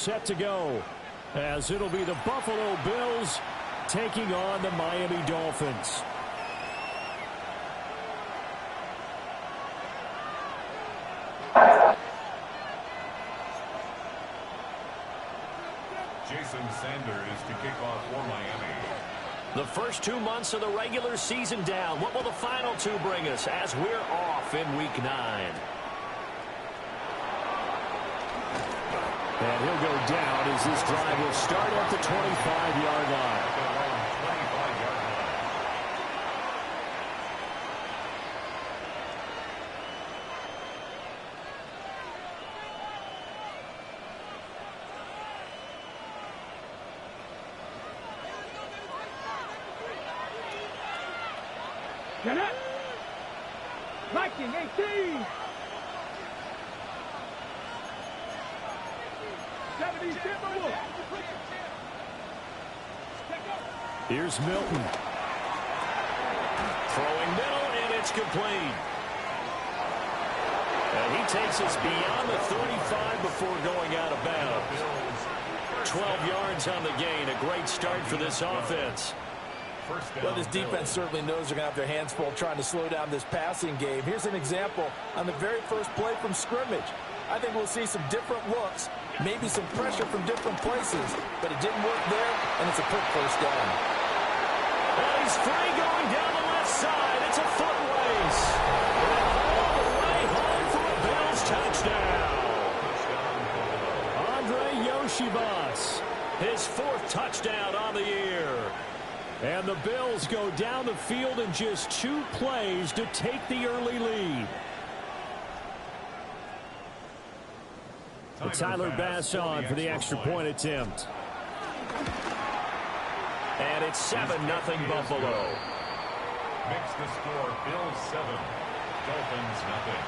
set to go, as it'll be the Buffalo Bills taking on the Miami Dolphins. Jason Sanders to kick off for Miami. The first 2 months of the regular season down. What will the final 2 bring us as we're off in Week 9? And he'll go down as this drive will start at the 25-yard line. Get it! Viking 18! 70 Timberwolves! Here's Milton. Throwing middle, and it's complete. And he takes us beyond the 35 before going out of bounds. 12 yards on the gain. A great start for this offense. Well, this defense certainly knows they're going to have their hands full trying to slow down this passing game. Here's an example on the very first play from scrimmage. I think we'll see some different looks, maybe some pressure from different places, but it didn't work there, and it's a quick first down. And he's free going down the left side. It's a foot race. All the way home for a Bills touchdown. Andre Yoshibas, his 4th touchdown on the year. And the Bills go down the field in just 2 plays to take the early lead. Tyler Bass on for the extra point attempt. And it's 7-0 Buffalo. Makes the score Bills 7, Dolphins nothing.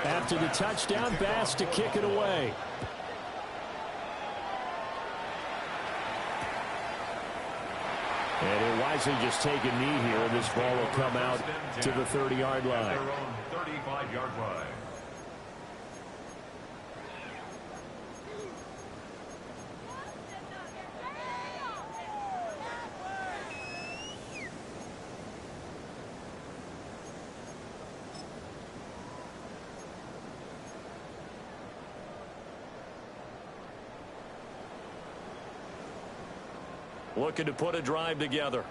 After the touchdown, Bass to kick it away. And he'll wisely just take a knee here, and this ball will come out to the 30-yard line. Their own 35-yard line. Looking to put a drive together.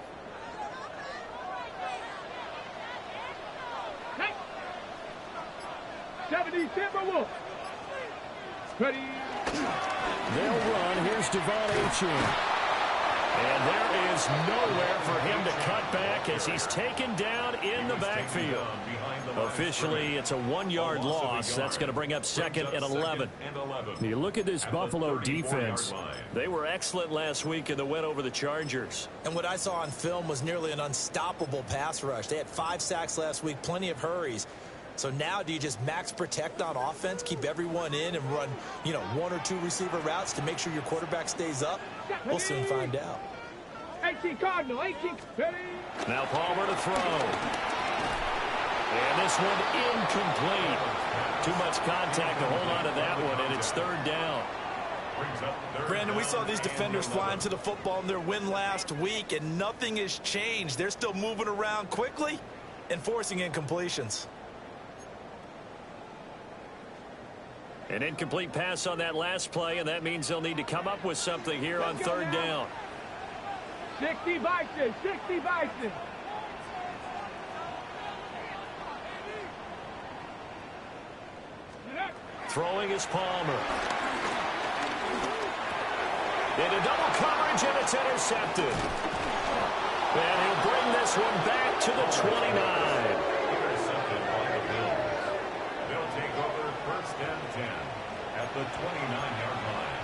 Hey. 70 Timberwolves! Ready? They'll run. Here's Devon Achane. And there is nowhere for him to cut back as he's taken down in the backfield. Officially, it's a 1-yard loss. That's going to bring up 2nd and 11. You look at this Buffalo defense. They were excellent last week in the win over the Chargers. And what I saw on film was nearly an unstoppable pass rush. They had 5 sacks last week, plenty of hurries. So now do you just max protect on offense, keep everyone in, and run, 1 or 2 receiver routes to make sure your quarterback stays up? We'll soon find out. 18 Cardinal, 18. Ready? Now Palmer to throw. And this one incomplete. Too much contact to hold on to that one, and it's 3rd down. Brandon, we saw these defenders flying to the football in their win last week, and nothing has changed. They're still moving around quickly and forcing incompletions. An incomplete pass on that last play, and that means they'll need to come up with something here on 3rd down. 60 Bison, 60 Bison. Throwing is Palmer. Into double coverage, and it's intercepted. And he'll bring this one back to the 29. Intercepted by the Bills. They'll take over 1st and 10 at the 29-yard line.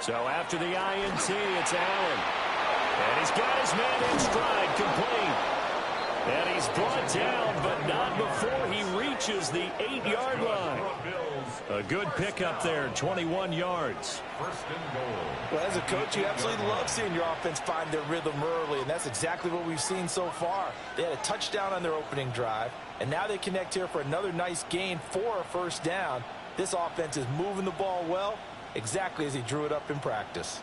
So after the INT, it's Allen. And he's got his man in stride, complete. And he's brought down, but not before he reaches the 8-yard line. A good pickup there, 21 yards. First and goal. Well, as a coach, you absolutely love seeing your offense find their rhythm early, and that's exactly what we've seen so far. They had a touchdown on their opening drive, and now they connect here for another nice gain for a first down. This offense is moving the ball well, exactly as he drew it up in practice.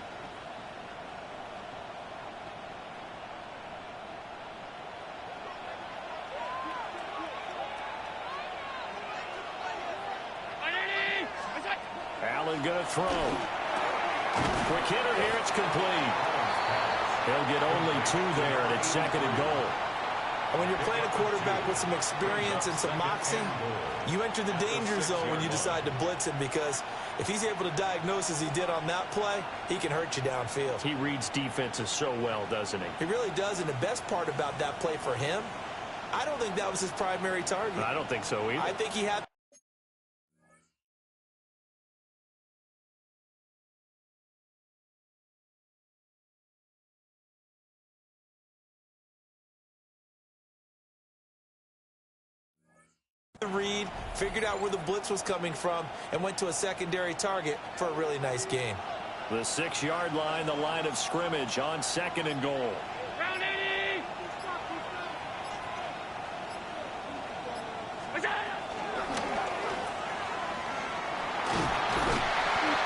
Allen going to throw. Quick hitter here, it's complete. They'll get only 2 there, and it's second and goal. And when you're playing a quarterback with some experience and some moxie, you enter the danger zone when you decide to blitz him, because if he's able to diagnose as he did on that play, he can hurt you downfield. He reads defenses so well, doesn't he? He really does, and the best part about that play for him, I don't think that was his primary target. I don't think so either. I think he had the read, figured out where the blitz was coming from, and went to a secondary target for a really nice gain. The 6-yard line, the line of scrimmage on second and goal. Round 80.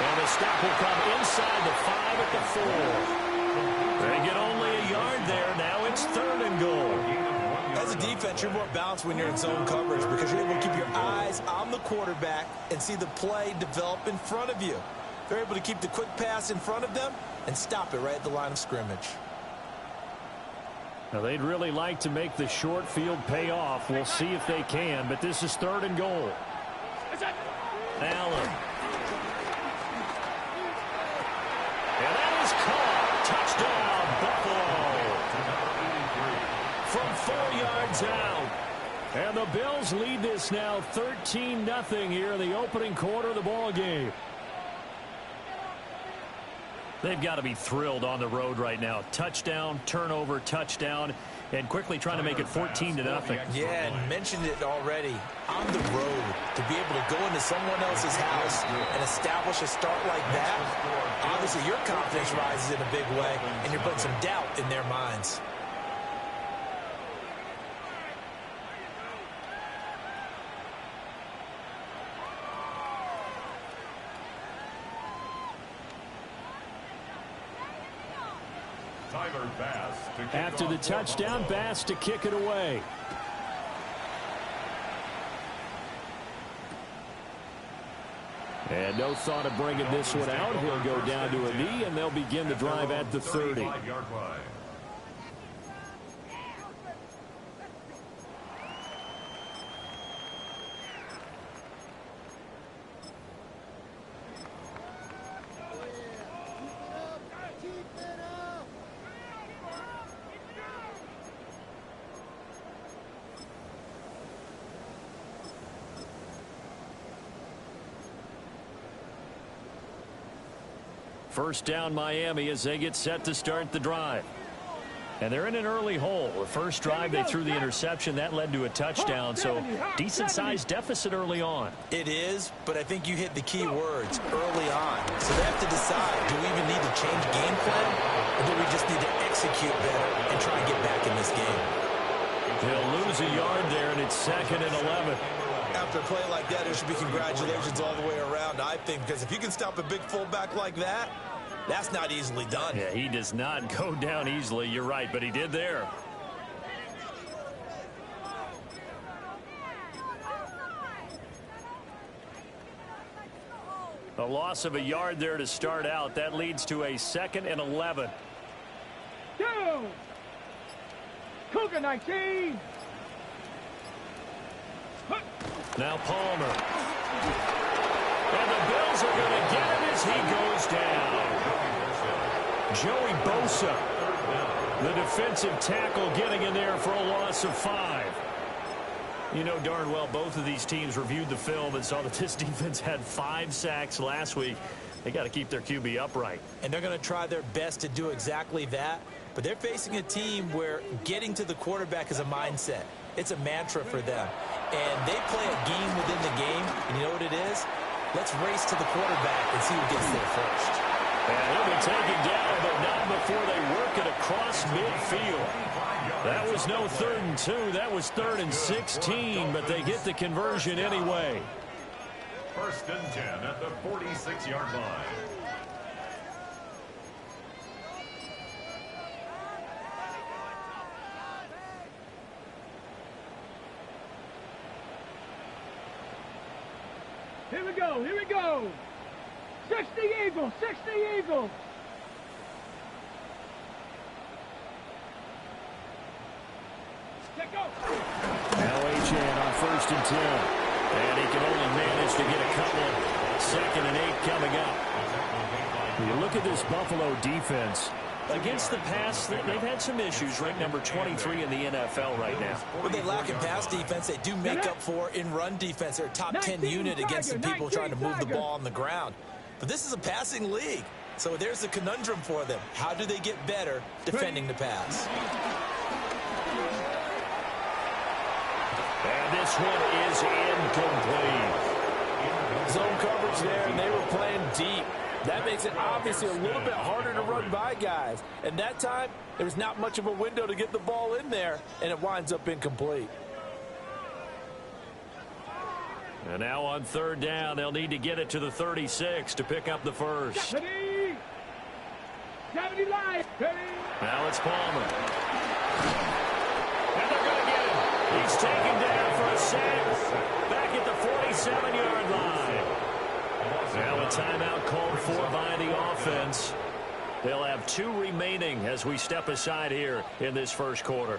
And the stop will come inside the 5 at the 4. They get only a yard there. Now it's third and goal. As a defense, you're more balanced when you're in zone coverage because you're able to keep your eyes on the quarterback and see the play develop in front of you. They're able to keep the quick pass in front of them and stop it right at the line of scrimmage. Now, they'd really like to make the short field pay off. We'll see if they can, but this is third and goal. Allen. And that is caught. Touchdown, Buffalo. From 4 yards out. And the Bills lead this now 13-0 here in the opening quarter of the ball game. They've got to be thrilled on the road right now. Touchdown, turnover, touchdown, and quickly trying to make it 14-0. Yeah, and mentioned it already. On the road, to be able to go into someone else's house and establish a start like that, obviously your confidence rises in a big way, and you're putting some doubt in their minds. After the touchdown, Bass to kick it away. And no thought of bringing this one out. He'll go down to a knee, and they'll begin the drive at the 30. First down Miami as they get set to start the drive. And they're in an early hole. The first drive they threw the interception. That led to a touchdown. So decent-sized deficit early on. It is, but I think you hit the key words early on. So they have to decide, do we even need to change game plan? Or do we just need to execute better and try and get back in this game? They'll lose a yard there, and it's second and 11. After a play like that, there should be congratulations all the way around, I think, because if you can stop a big fullback like that, that's not easily done. Yeah, he does not go down easily. You're right, but he did there. A loss of a yard there to start out. That leads to a second and 11. Two. Cougar 19. Now Palmer. And the Bills are going to get him as he goes down. Joey Bosa, the defensive tackle, getting in there for a loss of 5. You know darn well both of these teams reviewed the film and saw that this defense had 5 sacks last week. They got to keep their QB upright. And they're going to try their best to do exactly that. But they're facing a team where getting to the quarterback is a mindset. It's a mantra for them. And they play a game within the game. And you know what it is? Let's race to the quarterback and see who gets there first. And he'll be taken down, but not before they work it across midfield. That was no 3rd and 2. That was 3rd and 16, but they get the conversion anyway. 1st and 10 at the 46-yard line. Here we go, here we go. 60 Eagles, 60 Eagles. Let go. Now Achane on 1st and 10. And he can only manage to get a couple. 2nd and 8 coming up. You look at this Buffalo defense. Against the pass, they've had some issues. Ranked number 23 in the NFL right now. When they lack in pass defense, they do make up for in run defense. They're a top 10 unit against some people trying to move the ball on the ground. But this is a passing league. So there's the conundrum for them. How do they get better defending the pass? And this one is incomplete. Zone coverage there, and they were playing deep. That makes it obviously a little bit harder to run by guys. And that time, there's not much of a window to get the ball in there, and it winds up incomplete. And now on 3rd down, they'll need to get it to the 36 to pick up the first. 70 live. Now it's Palmer. And they're going to get him. He's taken down for a sack back at the 47-yard line. Now a timeout called for by the offense. They'll have 2 remaining as we step aside here in this first quarter.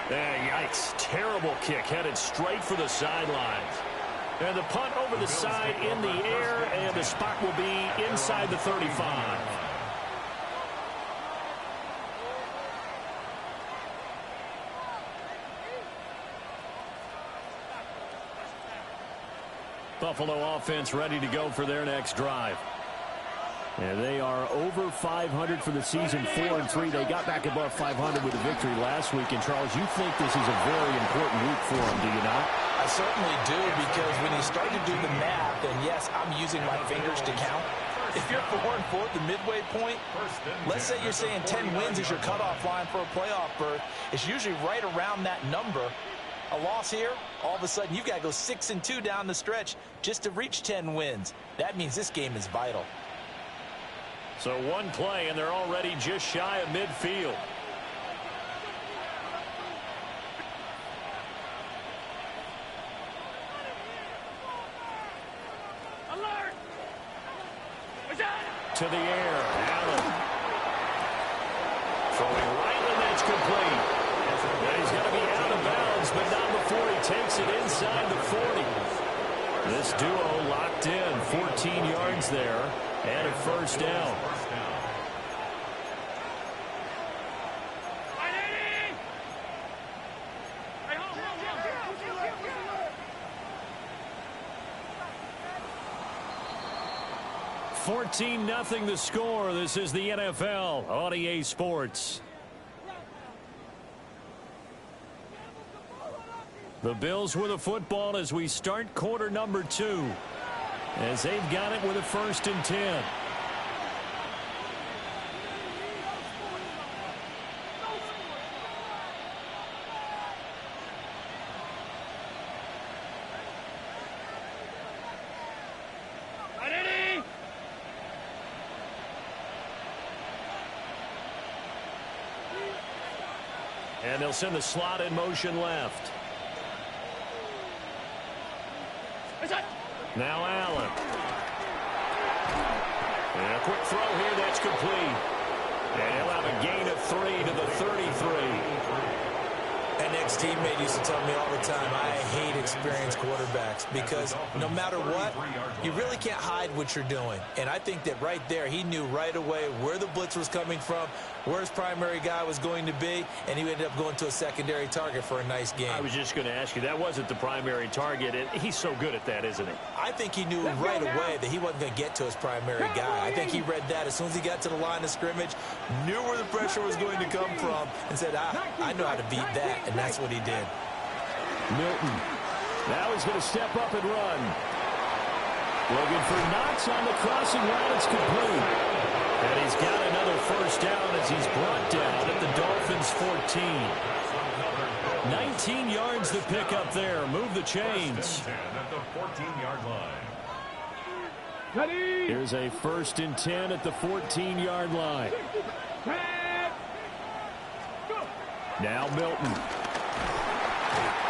Yikes. Terrible kick headed straight for the sidelines. And the punt over the side in the air, and the spot will be inside the 35. Buffalo offense ready to go for their next drive. And they are over 500 for the season, 4-3. They got back above 500 with a victory last week. And, Charles, you think this is a very important week for them, do you not? I certainly do, because when you start to do the math, and yes, I'm using my fingers to count. If you're 4-4 at the midway point, let's say you're saying 10 wins is your cutoff line for a playoff berth. It's usually right around that number. A loss here, all of a sudden you've got to go 6-2 down the stretch just to reach 10 wins. That means this game is vital. So one play, and they're already just shy of midfield. Alert! To the air, Allen. Throwing right, and that's complete. And he's going to be out of bounds, but not before he takes it inside the 40. This duo locked in, 14 yards there, and a first down. 14-0 the score. This is the NFL on EA Sports. The Bills with a football as we start quarter number 2. As they've got it with a 1st and 10. And they'll send the slot in motion left. Now Allen. And a quick throw here, that's complete. And he'll have a gain of 3 to the 33. An ex-teammate used to tell me all the time, I hate experienced quarterbacks because no matter what, you really can't hide what you're doing. And I think that right there, he knew right away where the blitz was coming from, where his primary guy was going to be, and he ended up going to a secondary target for a nice game. I was just going to ask you, that wasn't the primary target, and he's so good at that, isn't he? I think he knew right away that he wasn't going to get to his primary guy. I think he read that as soon as he got to the line of scrimmage, knew where the pressure was going to come from, and said, I know how to beat that, and that's what he did. Milton. Now he's going to step up and run. Looking for Knox on the crossing route. It's complete. And he's got another first down as he's brought down at the Dolphins' 14. 19 yards to pick up there. Move the chains. At the 14-yard line. Ready. Here's a 1st and 10 at the 14-yard line. Now Milton.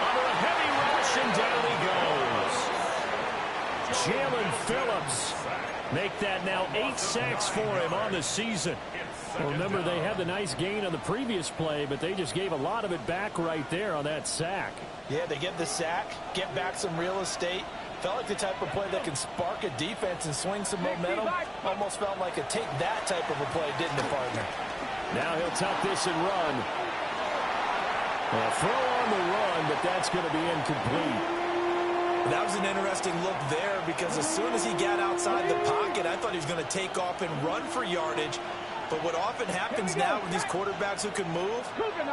Under a heavy rush, and down he goes. Jalen Phillips. Make that now 8 sacks for him on the season. Well, remember, they had the nice gain on the previous play, but they just gave a lot of it back right there on that sack. Yeah, they get the sack, get back some real estate. Felt like the type of play that can spark a defense and swing some momentum. Almost felt like a take that type of a play, didn't it, partner? Now he'll tuck this and run. A throw on the run, but that's going to be incomplete. That was an interesting look there because as soon as he got outside the pocket, I thought he was going to take off and run for yardage. But what often happens now with these quarterbacks who can move,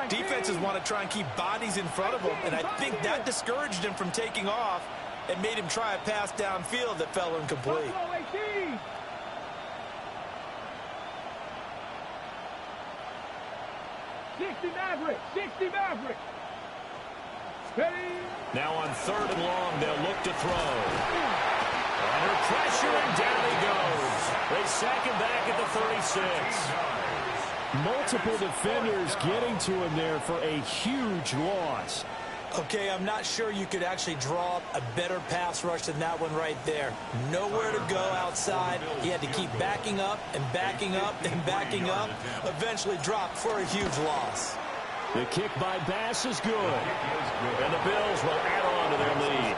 defenses want to try and keep bodies in front of them, and I think that discouraged him from taking off and made him try a pass downfield that fell incomplete. 60 Maverick, 60 Maverick. Ready. Now on 3rd and long, they'll look to throw. Under pressure, and down he goes. They sack him back at the 36. Multiple defenders getting to him there for a huge loss. Okay, I'm not sure you could actually draw up a better pass rush than that one right there. Nowhere to go outside. He had to keep backing up and backing up and backing up. Eventually dropped for a huge loss. The kick by Bass is good. And the Bills will add on to their lead.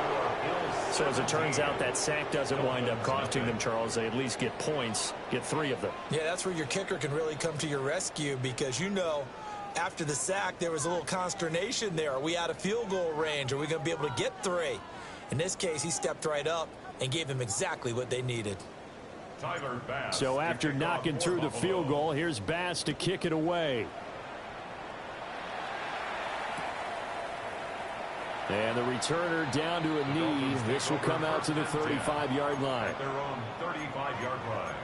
So as it turns out, that sack doesn't wind up costing them, Charles. They at least get points, get 3 of them. Yeah, that's where your kicker can really come to your rescue because, you know, after the sack, there was a little consternation there. Are we out of field goal range? Are we going to be able to get 3? In this case, he stepped right up and gave them exactly what they needed. Tyler Bass. So after knocking through the field goal, here's Bass to kick it away. And the returner down to a knee. This will come out to the 35-yard line. At their own 35-yard line.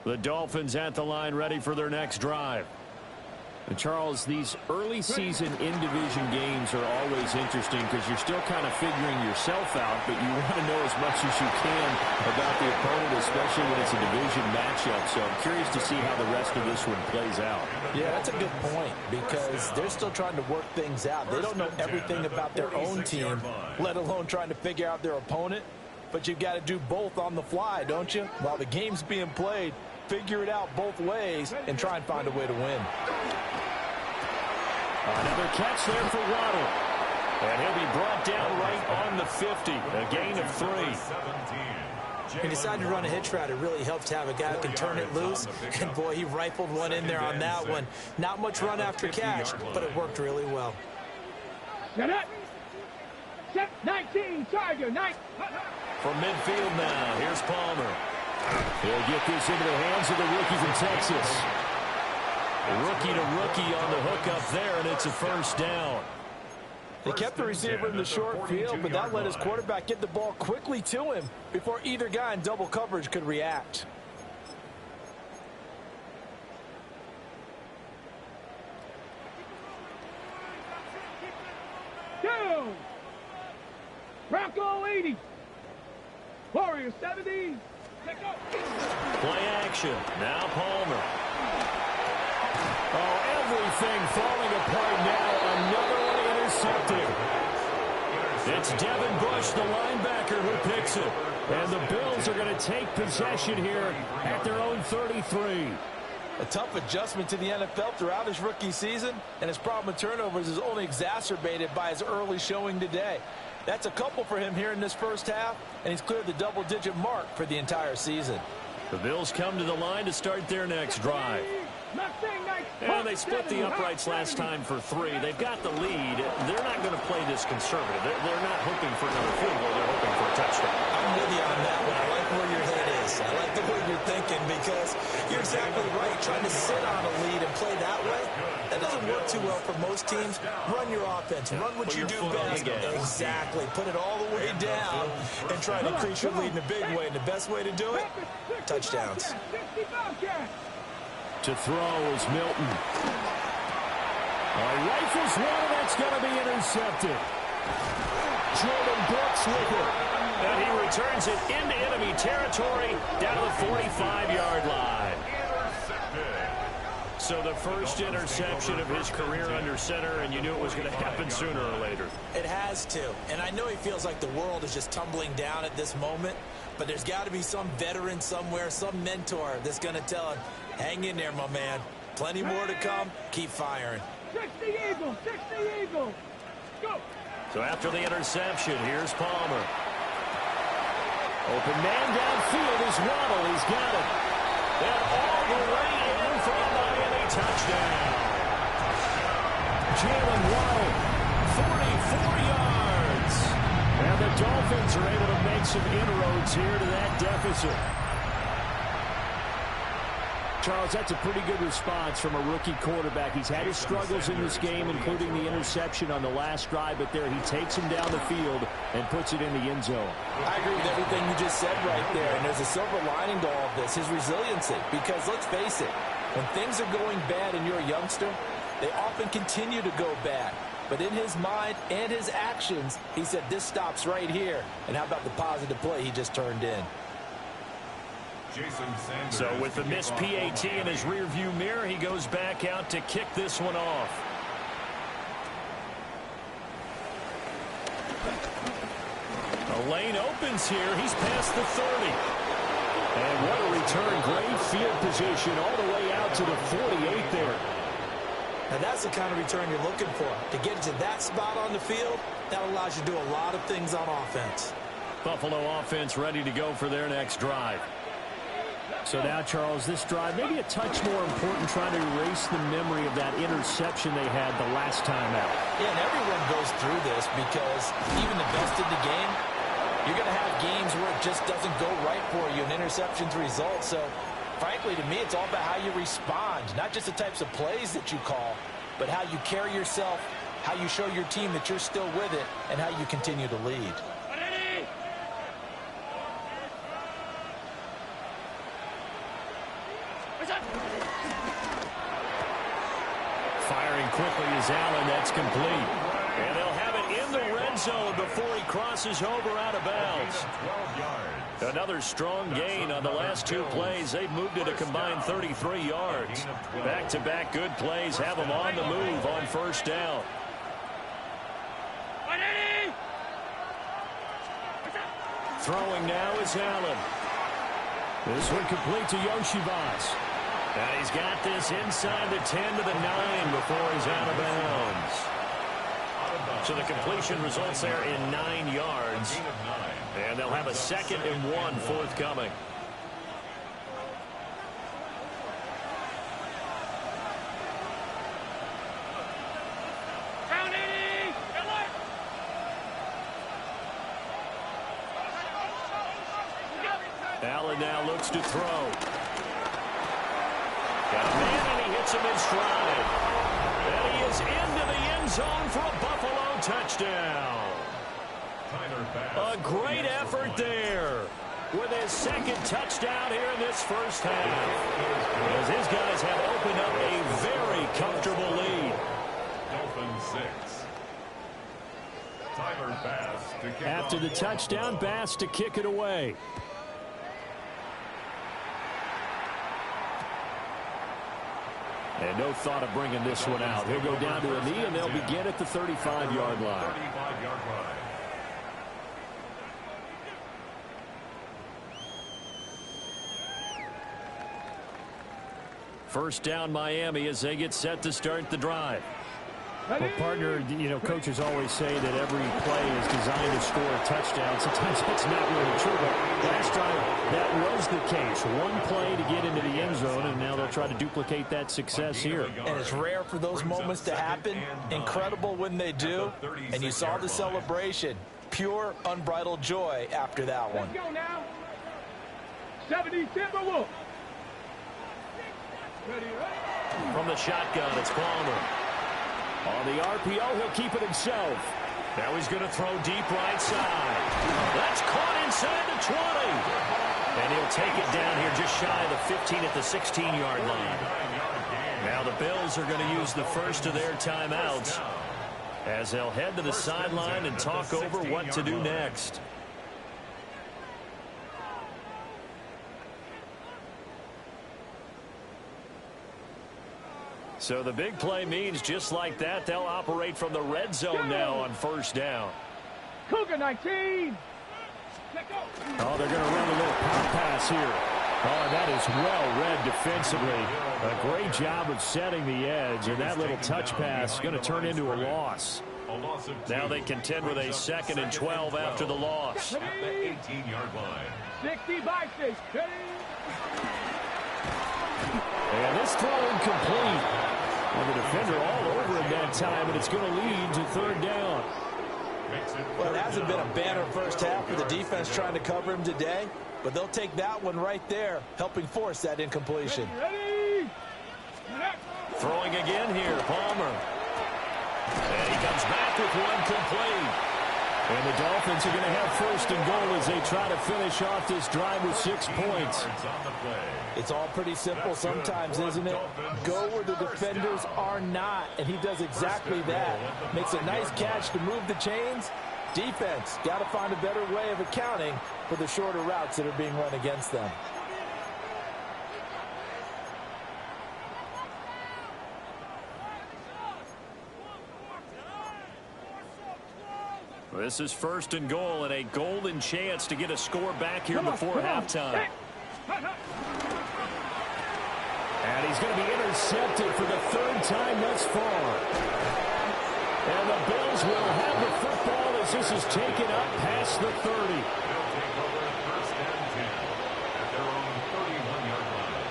The Dolphins at the line, ready for their next drive. And Charles, these early season in-division games are always interesting because you're still kind of figuring yourself out, but you want to know as much as you can about the opponent, especially when it's a division matchup. So I'm curious to see how the rest of this one plays out. Yeah, that's a good point because they're still trying to work things out. They don't know everything about their own team, let alone trying to figure out their opponent. But you've got to do both on the fly, don't you? While the game's being played, figure it out both ways and try and find a way to win. Another catch there for Waddle. And he'll be brought down right on the 50. A gain of 3. He decided to run a hitch route. It really helps to have a guy who can turn it loose. And, boy, he rifled one in there on that one. Not much run after catch, but it worked really well. Set up. Set 19, Tiger, 9. From midfield now, here's Palmer. He'll get this into the hands of the rookie from Texas. Rookie to rookie on the hook up there, and it's a first down. They kept the receiver in the short field, but that let his quarterback get the ball quickly to him before either guy in double coverage could react. Bronco 80. Warrior 70. Play action. Now Palmer. Oh, everything falling apart now. Another one intercepted. It's Devin Bush, the linebacker, who picks it. And the Bills are going to take possession here at their own 33. A tough adjustment to the NFL throughout his rookie season, and his problem with turnovers is only exacerbated by his early showing today. That's a couple for him here in this first half, and he's cleared the double-digit mark for the entire season. The Bills come to the line to start their next drive. And they split the uprights last time for 3. They've got the lead. They're not going to play this conservative. They're not hoping for another field goal. They're hoping for a touchdown. I'm with you on that one. I like where your head is. I like the way you're thinking because you're exactly right. Trying to sit on a lead and play that way, that doesn't work too well for most teams. Run your offense. Run what you do best. Exactly. Put it all the way down and try to increase your lead in a big way. And the best way to do it, touchdowns. To throw is Milton. Rifles one, that's going to be intercepted. Jordan Brooks with it. And he returns it into enemy territory down to the 45-yard line. So the first interception of his career under center, and you knew it was going to happen sooner or later. It has to. And I know he feels like the world is just tumbling down at this moment, but there's got to be some veteran somewhere, some mentor that's going to tell him, hang in there, my man. Plenty more to come. Keep firing. 60 Eagles, 60 Eagles. Go. So after the interception, here's Palmer. Open man downfield is Waddle. He's got it. And all the way in for a Miami touchdown. Jalen Waddle, 44 yards. And the Dolphins are able to make some inroads here to that deficit. Charles, that's a pretty good response from a rookie quarterback. He's had his struggles in this game, including the interception on the last drive, but there he takes him down the field and puts it in the end zone. I agree with everything you just said right there, and there's a silver lining to all of this, his resiliency. Because let's face it, when things are going bad and you're a youngster, they often continue to go bad. But in his mind and his actions, he said, this stops right here. And how about the positive play he just turned in? So with the missed PAT in his rearview mirror, he goes back out to kick this one off. A lane opens here. He's past the 30. And what a return. Great field position all the way out to the 48 there. And that's the kind of return you're looking for. To get to that spot on the field, that allows you to do a lot of things on offense. Buffalo offense ready to go for their next drive. So now, Charles, this drive maybe a touch more important, trying to erase the memory of that interception they had the last time out. Yeah, and everyone goes through this because even the best in the game, you're going to have games where it just doesn't go right for you, and interceptions result. So, frankly, to me, it's all about how you respond, not just the types of plays that you call, but how you carry yourself, how you show your team that you're still with it, and how you continue to lead. Firing quickly is Allen. That's complete. And they'll have it in the red zone before he crosses over out of bounds. Another strong gain on the last two plays. They've moved it a combined 33 yards. Back-to-back good plays have them on the move on first down. Throwing now is Allen. This one complete to Yoshivas. And he's got this inside the 10 to the 9 before he's out of bounds. So the completion results there in 9 yards. And they'll have a 2nd and 1 forthcoming. Allen now looks to throw. Got a man, and he hits him in stride. And he is into the end zone for a Buffalo touchdown. A great effort there with his 2nd touchdown here in this first half. As his guys have opened up a very comfortable lead. Dolphins 6. Tyler Bass to kick After off the for touchdown, Buffalo. Bass to kick it away. And no thought of bringing this one out. He'll go down to a knee, and they'll begin at the 35-yard line. 35-yard line. First down, Miami, as they get set to start the drive. Ready? Well, partner, you know, coaches always say that every play is designed to score a touchdown. Sometimes that's not really true, but last time that was the case. One play to get into the end zone, and now they'll try to duplicate that success here. And it's rare for those moments to happen. Incredible when they do. And you saw the celebration. Pure, unbridled joy after that one. Let's go now. 70 Timberwolves. Ready, ready. From the shotgun, it's Palmer. On the RPO, he'll keep it himself. Now he's going to throw deep right side. That's caught inside the 20. And he'll take it down here just shy of the 15 at the 16-yard line. Now the Bills are going to use the first of their timeouts as they'll head to the sideline and talk over what to do next. So the big play means just like that, they'll operate from the red zone now on first down. Cougar 19. Oh, they're going to run a little pop pass here. Oh, that is well read defensively. A great job of setting the edge, and that little touch pass is going to turn into a loss. Now they contend with a 2nd and 12 after the loss. At the 18-yard line. 60 by 6. Ready. And this throw incomplete. And the defender all over him that time, and it's going to lead to third down. Well, it hasn't been a banner first half for the defense trying to cover him today, but they'll take that one right there, helping force that incompletion. Ready. Throwing again here, Palmer. And he comes back with one complete. And the Dolphins are going to have first and goal as they try to finish off this drive with 6 points. It's all pretty simple sometimes, isn't it? Go where the defenders are not, and he does exactly that. Makes a nice catch to move the chains. Defense got to find a better way of accounting for the shorter routes that are being run against them. This is first and goal, and a golden chance to get a score back here before halftime. And he's going to be intercepted for the 3rd time thus far. And the Bills will have the football as this is taken up past the 30. They'll take over first and 10 at their own 31-yard line.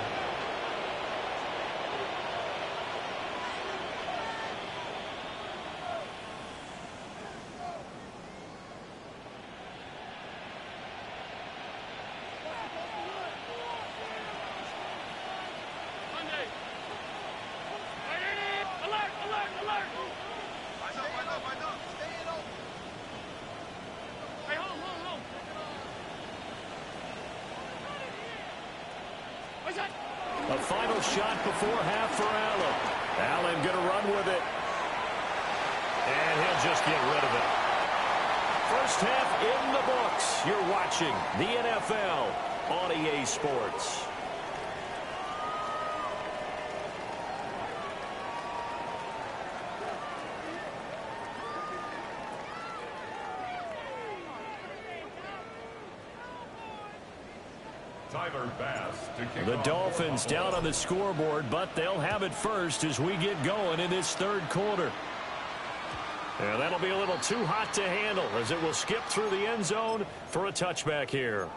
A final shot before half for Allen. Allen going to run with it. And he'll just get rid of it. First half in the books. You're watching the NFL on EA Sports. Tyler Bass to kick The off. Dolphins down on the scoreboard, but they'll have it first as we get going in this 3rd quarter. And that'll be a little too hot to handle as it will skip through the end zone for a touchback here.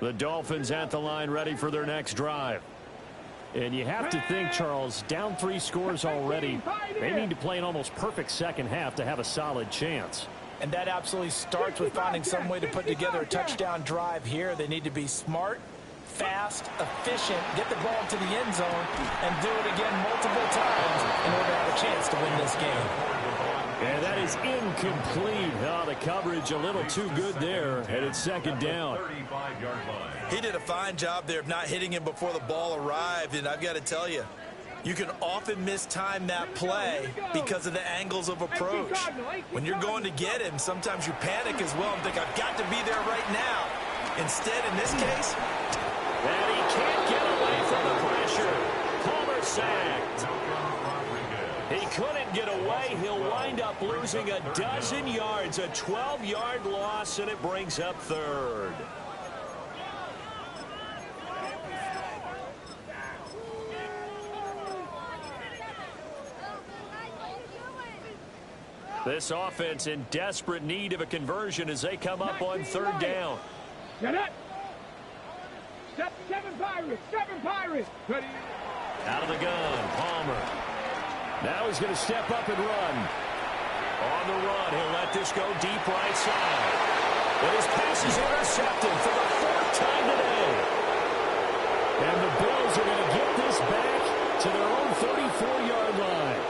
The Dolphins at the line ready for their next drive. And you have to think, Charles, down 3 scores already. They need to play an almost perfect second half to have a solid chance. And that absolutely starts with finding some way to put together a touchdown drive here. They need to be smart, fast, efficient, get the ball to the end zone, and do it again multiple times in order to have a chance to win this game. And that is incomplete. Oh, the coverage a little too good there, and it's second down. 35-yard line. He did a fine job there of not hitting him before the ball arrived, and I've got to tell you, you can often mistime that play because of the angles of approach. When you're going to get him, sometimes you panic as well and think, I've got to be there right now. Instead, in this case, and he can't get away from the pressure. Palmer sacked. He couldn't get away. He'll wind up losing a dozen yards, a 12-yard loss, and it brings up third. This offense in desperate need of a conversion as they come up on third down. Get it. Seven Pirates. Ready. Out of the gun, Palmer. Now he's going to step up and run. On the run, he'll let this go deep right side. And his pass is intercepted for the fourth time today. And the Bills are going to get this back to their own 34-yard line.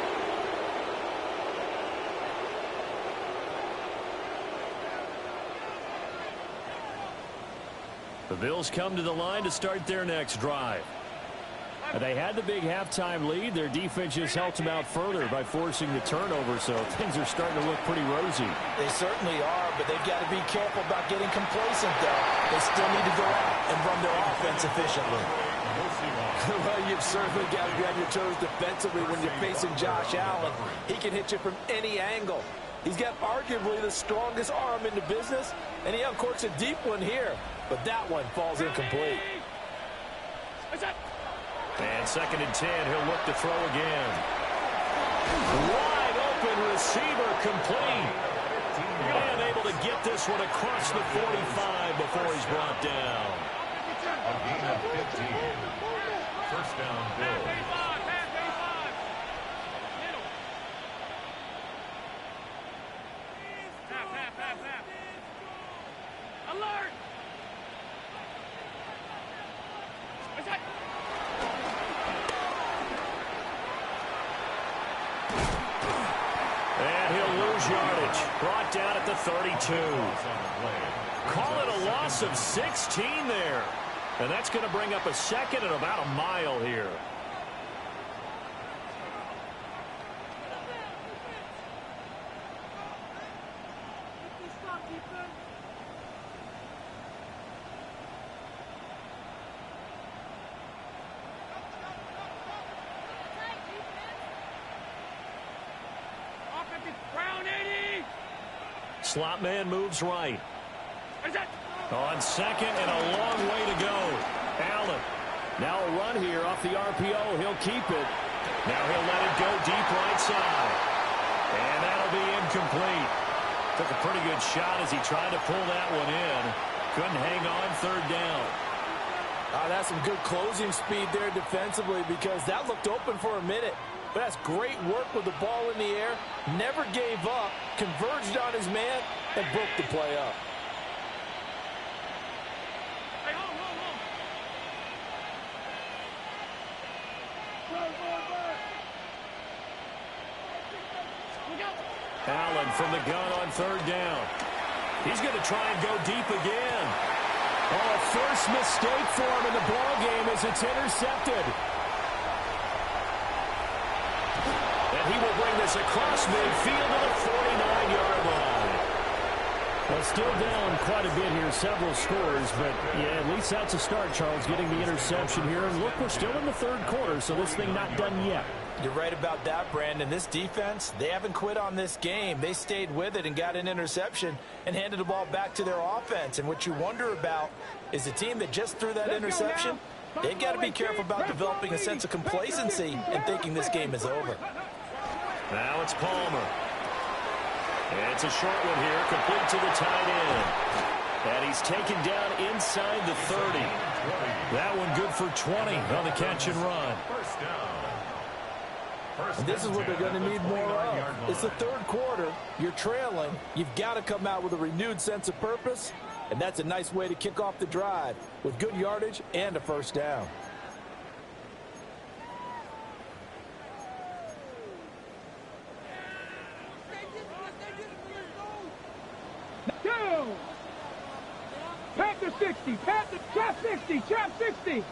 The Bills come to the line to start their next drive. They had the big halftime lead. Their defense just helped them out further by forcing the turnover, so things are starting to look pretty rosy. they certainly are, but they've got to be careful about getting complacent, though. They still need to go out and run their offense efficiently. Well, you've certainly got to be on your toes defensively when you're facing Josh Allen. He can hit you from any angle. He's got arguably the strongest arm in the business, and he uncorks a deep one here, but that one falls incomplete. And 2nd and 10, he'll look to throw again. Wide open receiver, complete. And able to get this one across the 45 before he's brought down. A gain of 15. First down, Bills. Alert! And he'll lose yardage. Brought down at the 32. Call it a loss of 16 there. And that's going to bring up a second and about a mile here. Slot man moves right. On second and a long way to go. Allen. Now a run here off the RPO. He'll keep it. Now he'll let it go deep right side. And that'll be incomplete. Took a pretty good shot as he tried to pull that one in. Couldn't hang on, third down. That's some good closing speed there defensively because that looked open for a minute. But that's great work with the ball in the air. Never gave up, converged on his man, and broke the play up. Allen from the gun on third down. He's going to try and go deep again. Oh, first mistake for him in the ball game as it's intercepted. And he will bring this across midfield to the 49-yard line. Well, still down quite a bit here, several scores, but yeah, at least that's a start, Charles, getting the interception here. And look, we're still in the third quarter, so this thing not done yet. You're right about that, Brandon. This defense, they haven't quit on this game. They stayed with it and got an interception and handed the ball back to their offense. And what you wonder about is the team that just threw that interception, they've got to be careful about developing a sense of complacency and thinking this game is over. Now it's Palmer. And it's a short one here, complete to the tight end. And he's taken down inside the 30. That one good for 20 on the catch and run. First down. And this is what they're going to need more of. It's the third quarter. You're trailing. You've got to come out with a renewed sense of purpose. And that's a nice way to kick off the drive with good yardage and a first down. go. Panther 60. Panther. Trap 60. Trap 60.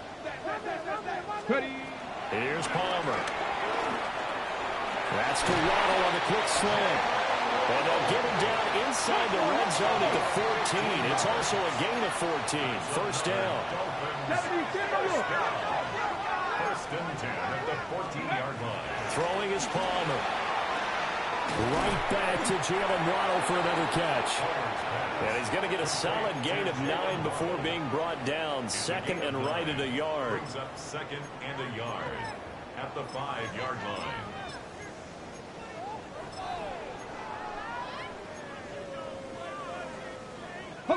Ready. Here's Palmer. That's to Waddle on the quick slant. And they'll get him down inside the red zone at the 14. It's also a gain of 14. First down. First and 10 at the 14-yard line. Throwing is Palmer. Right back to Jalen Waddle for another catch. And he's going to get a solid gain of 9 before being brought down. Second and right at a yard. Brings up second and a yard at the 5-yard line.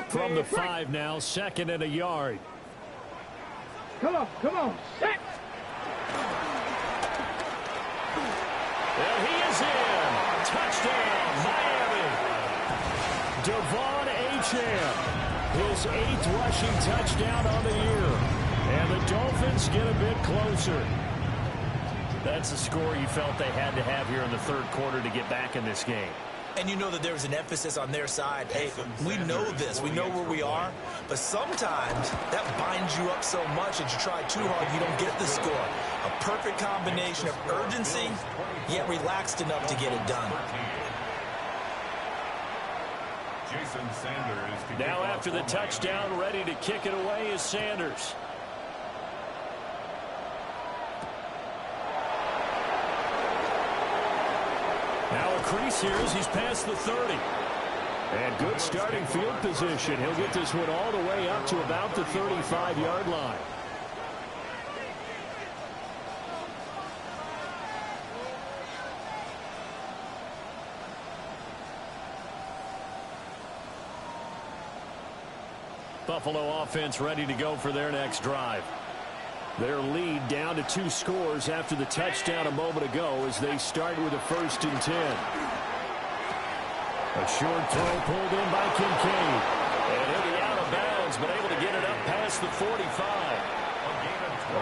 From the 5 now, second and a yard. Come on, come on. Set. And he is in. Touchdown, Miami. Devon Achane, his 8th rushing touchdown on the year. And the Dolphins get a bit closer. That's the score you felt they had to have here in the third quarter to get back in this game. And you know that there's an emphasis on their side. Hey, we know this. We know where we are. But sometimes that binds you up so much that you try too hard, you don't get the score. A perfect combination of urgency, yet relaxed enough to get it done. Jason Sanders. Now after the touchdown, ready to kick it away is Sanders. Now a crease here as he's past the 30. And good starting field position. He'll get this one all the way up to about the 35-yard line. Buffalo offense ready to go for their next drive. Their lead down to 2 scores after the touchdown a moment ago as they start with a 1st and 10. A short throw pulled in by Kincaid. And he'll be out of bounds, but able to get it up past the 45.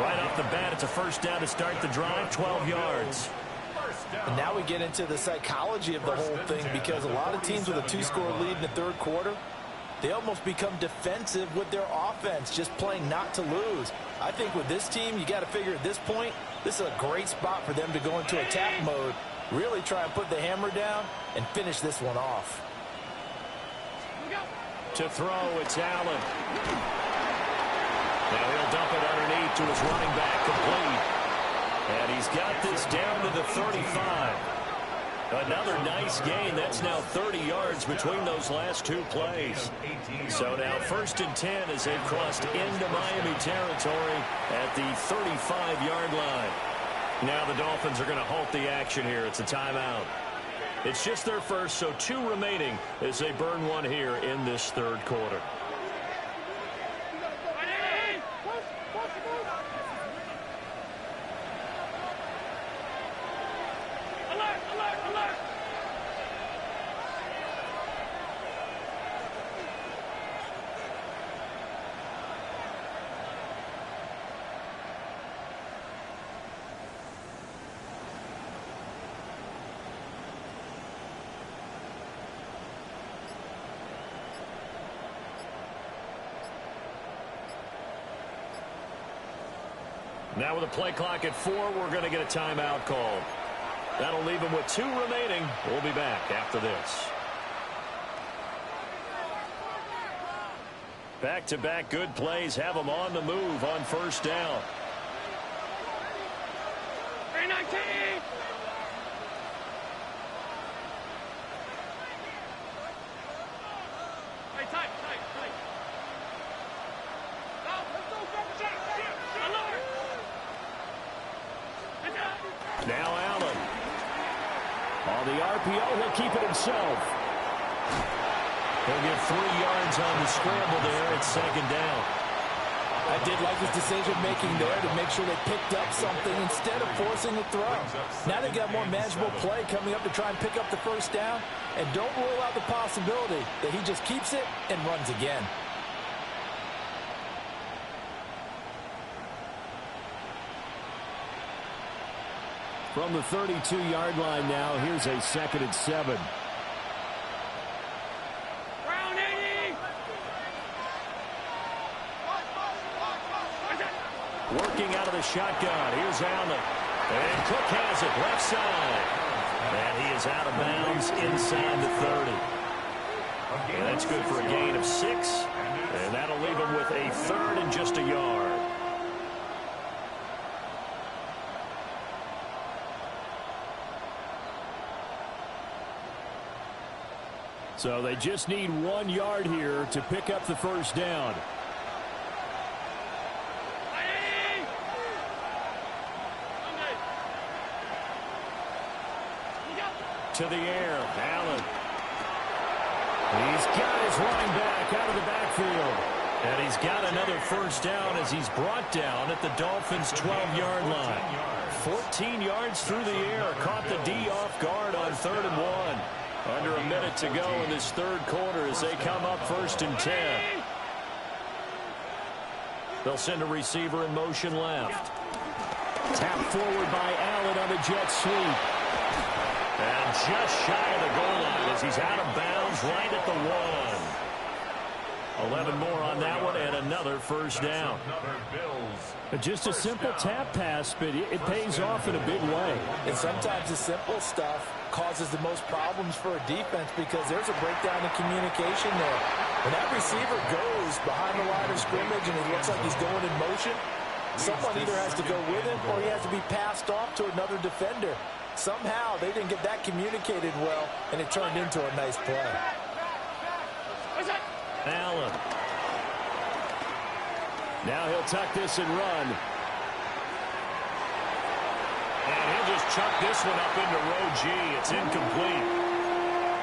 Right off the bat, it's a first down to start the drive, 12 yards. And now we get into the psychology of the whole thing, because a lot of teams with a 2-score lead in the third quarter, they almost become defensive with their offense, just playing not to lose. I think with this team, you got to figure at this point, this is a great spot for them to go into attack mode, really try and put the hammer down and finish this one off. To throw, it's Allen. Now he'll dump it underneath to his running back, complete. And he's got this down to the 35. Another nice gain. That's now 30 yards between those last 2 plays. So now 1st and 10 as they've crossed into Miami territory at the 35-yard line. Now the Dolphins are going to halt the action here. It's a timeout. It's just their first, so 2 remaining as they burn one here in this third quarter. Now with a play clock at 4, we're going to get a timeout called. That'll leave them with 2 remaining. We'll be back after this. Back-to-back good plays have them on the move on first down. 319. Now Allen. On the RPO, he'll keep it himself. He'll get 3 yards on the scramble there at second down. I did like his decision-making there to make sure they picked up something instead of forcing a throw. Now they've got more manageable play coming up to try and pick up the first down. And don't rule out the possibility that he just keeps it and runs again. From the 32-yard line now, here's a 2nd and 7. Brown 88. Working out of the shotgun. Here's Allen. And Cook has it left side. And he is out of bounds inside the 30. And that's good for a gain of 6. And that'll leave him with a 3rd and just a yard. So they just need 1 yard here to pick up the first down. To the air, Allen. He's got his running back out of the backfield. And he's got another first down as he's brought down at the Dolphins' 12-yard line. 14 yards through the air. Caught the D off guard on 3rd and 1. Under a minute to go in this 3rd quarter as they come up 1st and 10. They'll send a receiver in motion left. Tap forward by Allen on the jet sweep. And just shy of the goal line as he's out of bounds right at the 1. 11 more on that one and another first down. Just a simple tap pass, but it pays off in a big way. And sometimes the simple stuff causes the most problems for a defense because there's a breakdown in communication there. When that receiver goes behind the line of scrimmage and it looks like he's going in motion, someone either has to go with him or he has to be passed off to another defender. Somehow they didn't get that communicated well, and it turned into a nice play. Allen. Now he'll tuck this and run. And he'll just chuck this one up into row G. It's incomplete.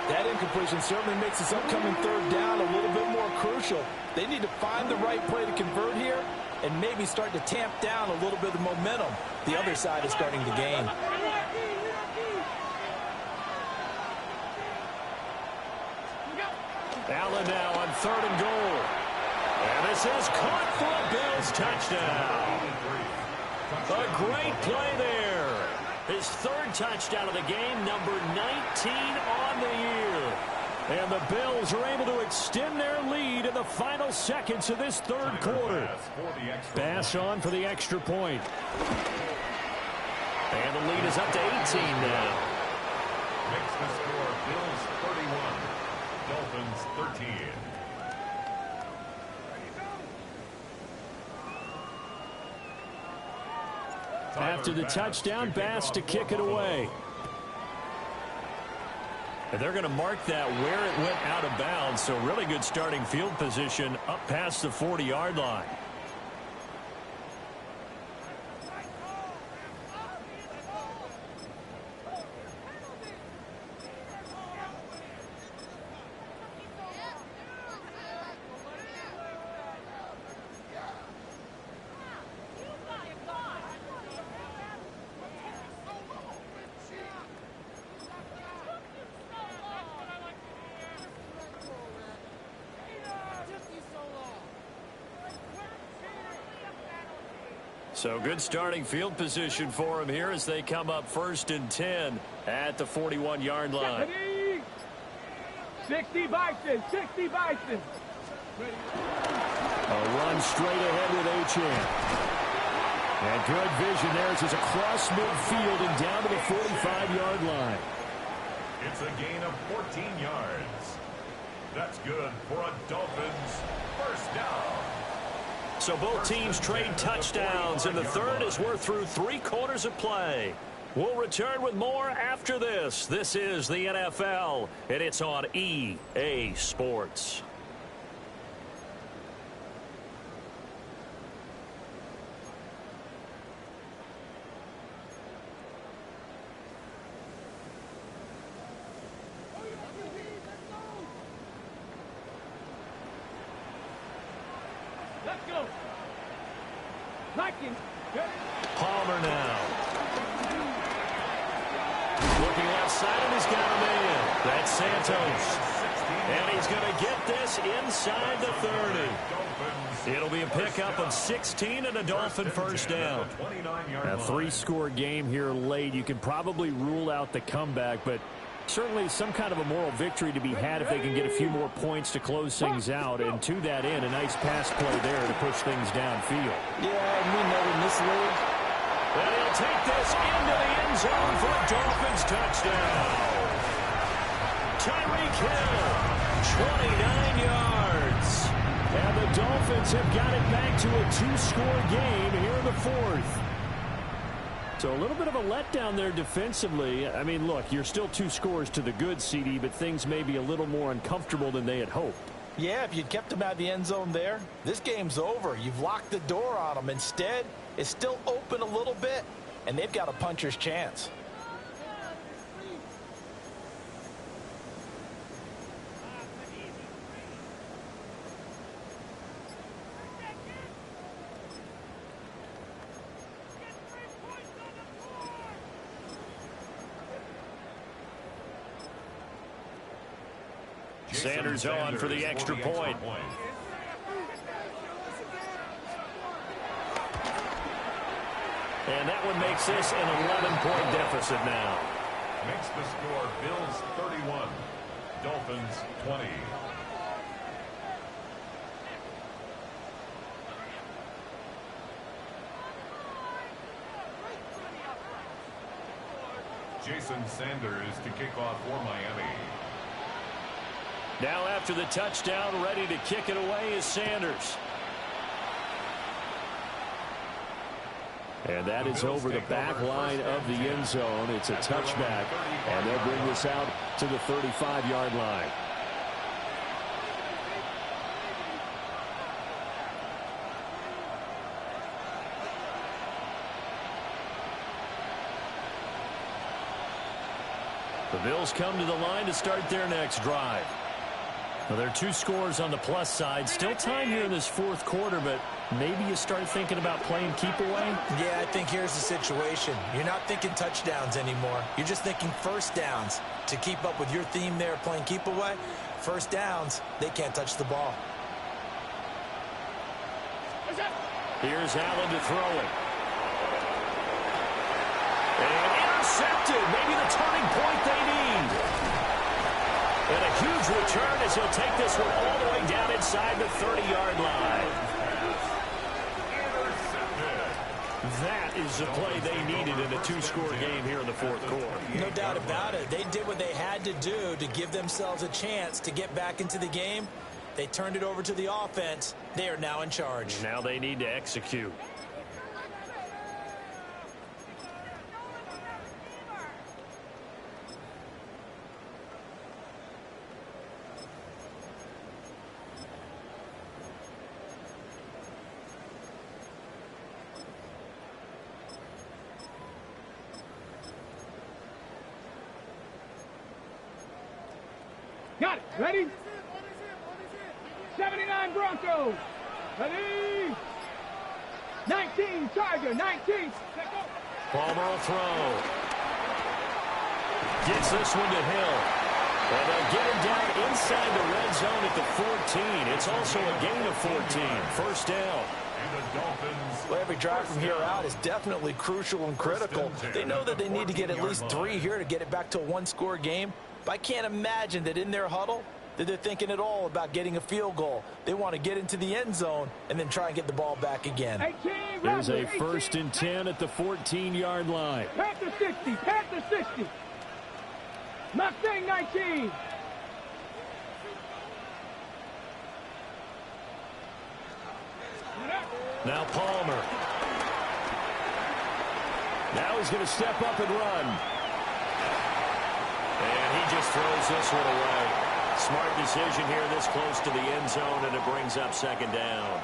That incompletion certainly makes this upcoming 3rd down a little bit more crucial. They need to find the right play to convert here and maybe start to tamp down a little bit of momentum. The other side is starting to gain. Allen now on 3rd and goal. And this is caught for a Bills touchdown. A great play there. His 3rd touchdown of the game, number 19 on the year. And the Bills are able to extend their lead in the final seconds of this 3rd quarter. Bass on for the extra point. And the lead is up to 18 now. Makes the score Bills 31. Dolphins 13. After the touchdown, Bass to kick it away. And they're going to mark that where it went out of bounds, so really good starting field position up past the 40-yard line. So good starting field position for him here as they come up 1st and 10 at the 41-yard line. 60 Bison, 60 Bison. A run straight ahead with Achane. And good vision there as he's across midfield and down to the 45-yard line. It's a gain of 14 yards. That's good for a Dolphins first down. So both teams trade touchdowns in the 3rd as we're through 3 quarters of play. We'll return with more after this. This is the NFL, and it's on EA Sports. Let's go. Palmer now. Looking left side, and he's got a man. That's Santos. And he's going to get this inside the 30. It'll be a pickup of 16 and a Dolphin first down. A 3-score game here late. You can probably rule out the comeback, but Certainly some kind of a moral victory to be had if they can get a few more points to close things out. And to that end, a nice pass play there to push things downfield. Yeah, and we know in this league. And he'll take this into the end zone for a Dolphins touchdown. Tyreek Hill, 29 yards. And the Dolphins have got it back to a 2-score game here in the fourth. So a little bit of a letdown there defensively. I mean, look, you're still 2 scores to the good, CD, but things may be a little more uncomfortable than they had hoped. Yeah, if you'd kept them out of the end zone there, this game's over. You've locked the door on them. Instead, it's still open a little bit, and they've got a puncher's chance. Sanders on for the extra point. And that one makes this an 11-point deficit now. Makes the score Bills 31, Dolphins 20. Jason Sanders to kick off for Miami. Now after the touchdown, ready to kick it away is Sanders. And that is over the back line of the end zone. It's a touchback, and they'll bring this out to the 35-yard line. The Bills come to the line to start their next drive. Well, there are 2 scores on the plus side. Still time here in this fourth quarter, but maybe you start thinking about playing keep away? Yeah, I think here's the situation. You're not thinking touchdowns anymore. You're just thinking first downs. To keep up with your theme there, playing keep away, first downs, they can't touch the ball. Here's Allen to throw it. And intercepted. Maybe the turning point they need. And a huge return as he'll take this one all the way down inside the 30-yard line. That is the play they needed in a 2-score game here in the fourth quarter. No doubt about it. They did what they had to do to give themselves a chance to get back into the game. They turned it over to the offense. They are now in charge. Now they need to execute. Got it. Ready? 79 Broncos. Ready? 19 Tiger. 19. Palmer will throw. Gets this one to Hill. And they'll get him down inside the red zone at the 14. It's also a gain of 14. First down. Well, every drive from here out is definitely crucial and critical. They know that they need to get at least 3 here to get it back to a 1-score game. But I can't imagine that in their huddle that they're thinking at all about getting a field goal. They want to get into the end zone and then try and get the ball back again. There's a 1st and 10 at the 14-yard line. Panther 60. Panther 60. Mustang 19. Now Palmer. Now he's going to step up and run. And he just throws this one away. Smart decision here this close to the end zone, and it brings up 2nd down.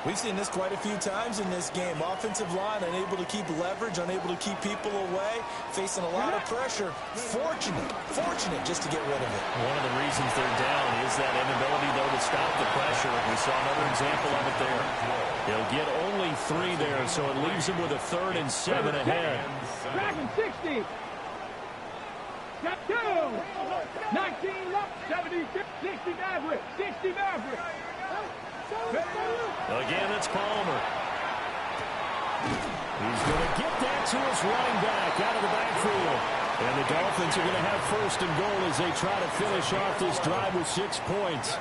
We've seen this quite a few times in this game. Offensive line unable to keep leverage, unable to keep people away, facing a lot of pressure. Fortunate just to get rid of it. One of the reasons they're down is that inability, though, to stop the pressure. We saw another example of it there. They'll get only 3 there, so it leaves them with a 3rd and 7 ahead. Dragon 60. Step 2. 19 left. 70. 60 Maverick. 60 Maverick. Again, it's Palmer. He's going to get that to his running back out of the backfield. And the Dolphins are going to have first and goal as they try to finish off this drive with 6 points.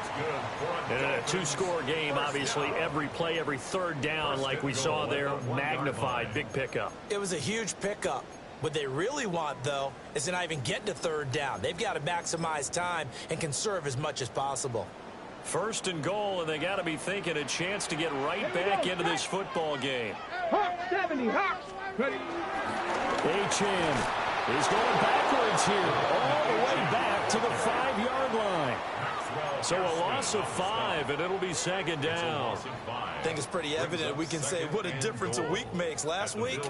And in a two-score game, obviously, every play, every third down, like we saw there, magnified. Big pickup. It was a huge pickup. What they really want, though, is to not even get to third down. They've got to maximize time and conserve as much as possible. First and goal, and they got to be thinking a chance to get right back into this football game. Hawks 70, Hawks. Ready. Achane is going backwards here, all the way back to the 5-yard line. So a loss of 5, and it'll be second down. I think it's pretty evident. We can say what a difference a week makes. Last week,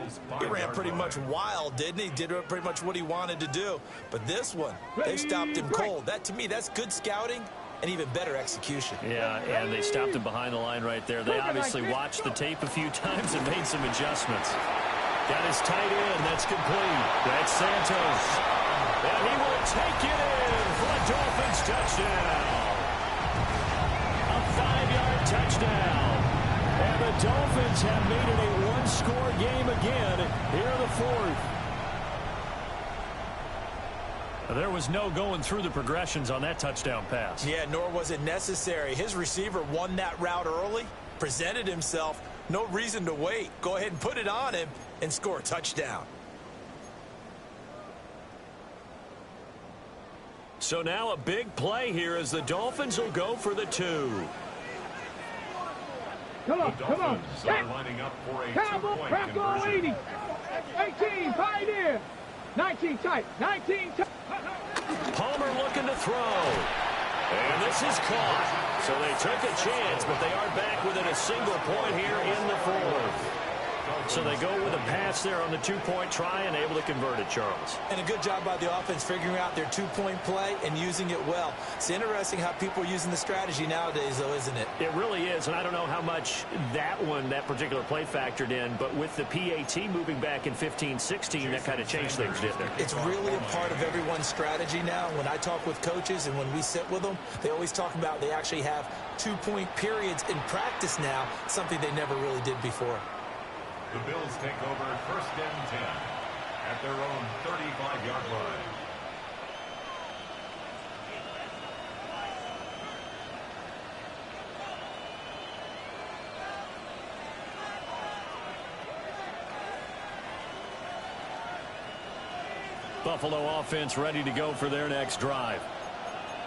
he ran pretty much wild, didn't he? Did pretty much what he wanted to do. But this one, they stopped him cold. That, to me, that's good scouting and even better execution. Yeah, and they stopped him behind the line right there. They obviously watched the tape a few times and made some adjustments. Got his tight end. That's complete. That's Santos. And he will take it in for a Dolphins touchdown. A 5-yard touchdown. And the Dolphins have made it a one-score game again here in the fourth. There was no going through the progressions on that touchdown pass. Yeah, nor was it necessary. His receiver won that route early, presented himself. No reason to wait. Go ahead and put it on him and score a touchdown. So now a big play here as the Dolphins will go for the 2. Come on, come on. Lining up for a Cowboy, Crackle 80. 18, Pioneer. 19 tight, 19 tight. Palmer looking to throw. And this is caught. So they took a chance, but they are back within a single point here in the fourth. So they go with a pass there on the 2-point try and able to convert it, Charles. And a good job by the offense figuring out their 2-point play and using it well. It's interesting how people are using the strategy nowadays, though, isn't it? It really is, and I don't know how much that particular play factored in, but with the PAT moving back in 15-16, that kind of changed things, didn't it? It's really a part of everyone's strategy now. When I talk with coaches and when we sit with them, they always talk about they actually have 2-point periods in practice now, something they never really did before. The Bills take over first and 10 at their own 35-yard line. Buffalo offense ready to go for their next drive.